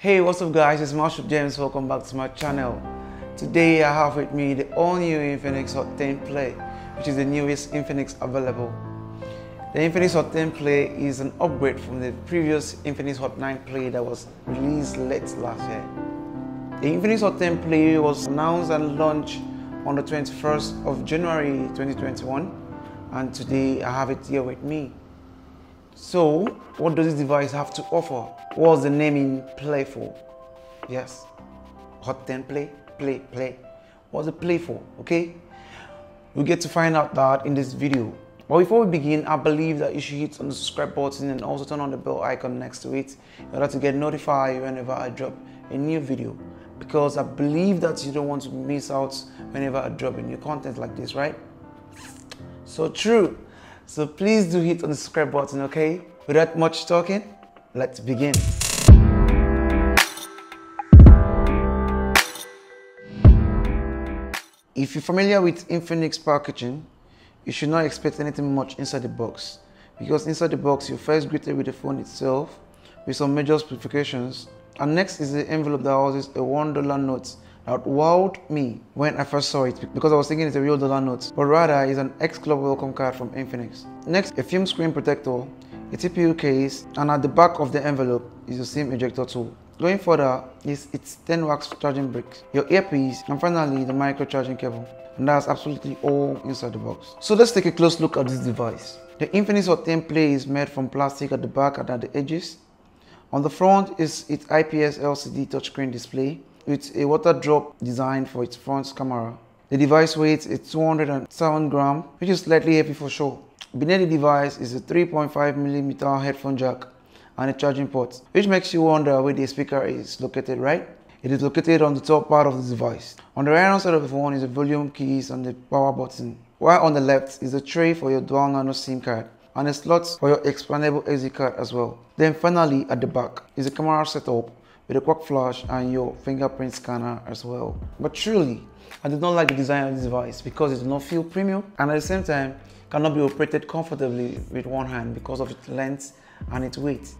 Hey, what's up guys, it's Marshall James. Welcome back to my channel. Today I have with me the all-new Infinix Hot 10 Play, which is the newest Infinix available. The Infinix Hot 10 Play is an upgrade from the previous Infinix Hot 9 Play that was released late last year. The Infinix Hot 10 Play was announced and launched on the 21st of January 2021, and today I have it here with me. So, what does this device have to offer? What's the naming play for? Yes, Hot 10 Play, play. What's the play for? Okay, we get to find out that in this video. But before we begin, I believe that you should hit on the subscribe button and also turn on the bell icon next to it in order to get notified whenever I drop a new video. Because I believe that you don't want to miss out whenever I drop a new content like this, right? So true. So please do hit on the subscribe button, okay? Without much talking, let's begin. If you're familiar with Infinix packaging, you should not expect anything much inside the box. Because inside the box, you're first greeted with the phone itself, with some major specifications. And next is the envelope that houses a $1 note that wowed me when I first saw it, because I was thinking it's a real dollar note, but rather it's an X-Club welcome card from Infinix. Next, a film screen protector, a TPU case, and at the back of the envelope is your SIM ejector tool. Going further is its 10 wax charging brick, your earpiece, and finally the micro charging cable. And that's absolutely all inside the box. So let's take a close look at this device. The Infinix Hot 10 Play is made from plastic at the back and at the edges. On the front is its IPS LCD touchscreen display with a water drop design for its front camera. The device weighs 207 grams, which is slightly heavy for sure. Beneath the device is a 3.5mm headphone jack and a charging port, which makes you wonder where the speaker is located, right? It is located on the top part of the device. On the right hand side of the phone is the volume keys and the power button, while on the left is a tray for your dual nano SIM card and a slot for your expandable SD card as well. Then finally at the back is a camera setup with a quad flash and your fingerprint scanner as well. But truly, I do not like the design of this device because it does not feel premium and at the same time cannot be operated comfortably with one hand because of its length and its weight.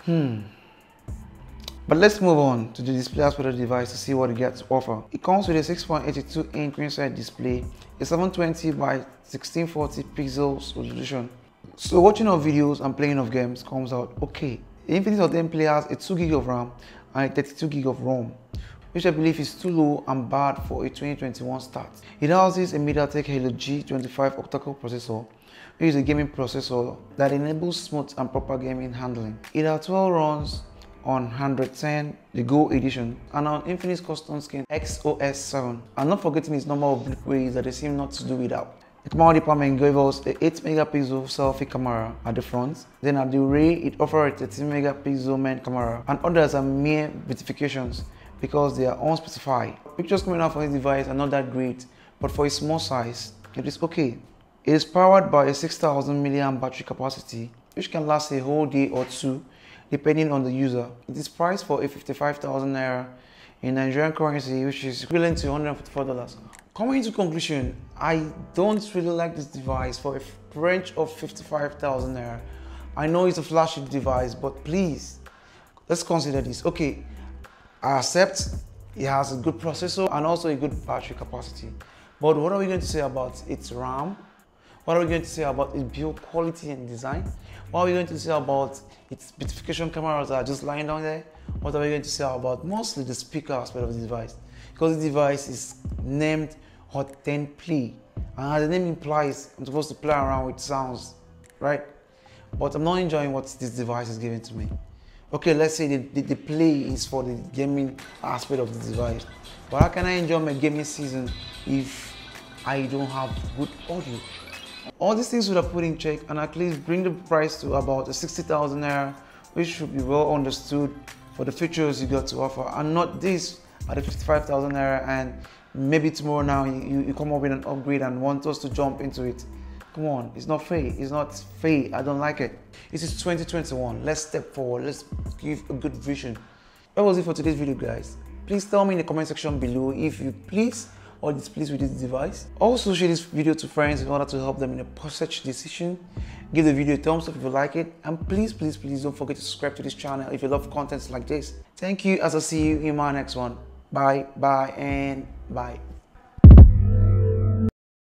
But let's move on to the display aspect of the device to see what it gets to offer. It comes with a 6.82 inch screen display, a 720 by 1640 pixels resolution. So watching of videos and playing of games comes out okay. The Infinix Hot 10 Play has a 2GB of RAM and a 32GB of ROM, which I believe is too low and bad for a 2021 start. It houses a MediaTek Helio G25 octa-core processor, which is a gaming processor that enables smooth and proper gaming handling. It has 12 runs on 110, the Go edition, and on Infinix custom skin XOS 7, and not forgetting its number of ways that they seem not to do without. The camera department gave us a 8MP selfie camera at the front. Then at the rear, it offers a 13MP main camera, and others are mere beautifications because they are unspecified. Pictures coming out from this device are not that great, but for its small size, it is okay. It is powered by a 6000 mAh battery capacity, which can last a whole day or two, depending on the user. It is priced for a 55,000 naira in Nigerian currency, which is equivalent to $154. Coming to conclusion, I don't really like this device for a range of 55,000 naira. I know it's a flagship device, but please, let's consider this. Okay, I accept it has a good processor and also a good battery capacity. But what are we going to say about its RAM? What are we going to say about its build quality and design? What are we going to say about its beautification cameras that are just lying down there? What are we going to say about mostly the speaker aspect of the device? Because the device is named Hot 10 Play, and as the name implies, I'm supposed to play around with sounds, right? But I'm not enjoying what this device is giving to me. Okay, let's say the play is for the gaming aspect of the device, but how can I enjoy my gaming season if I don't have good audio? All these things would have put in check and at least bring the price to about 60,000 naira, which should be well understood for the features you got to offer, and not this at the 55,000 naira and maybe tomorrow now you come up with an upgrade and want us to jump into it. Come on, it's not fair. It's not fair. I don't like it. This is 2021. Let's step forward. Let's give a good vision. That was it for today's video, guys. Please tell me in the comment section below if you please or displays with this device. Also share this video to friends in order to help them in a search decision. Give the video a thumbs up if you like it, and please don't forget to subscribe to this channel if you love content like this. Thank you, as I'll see you in my next one. Bye and bye.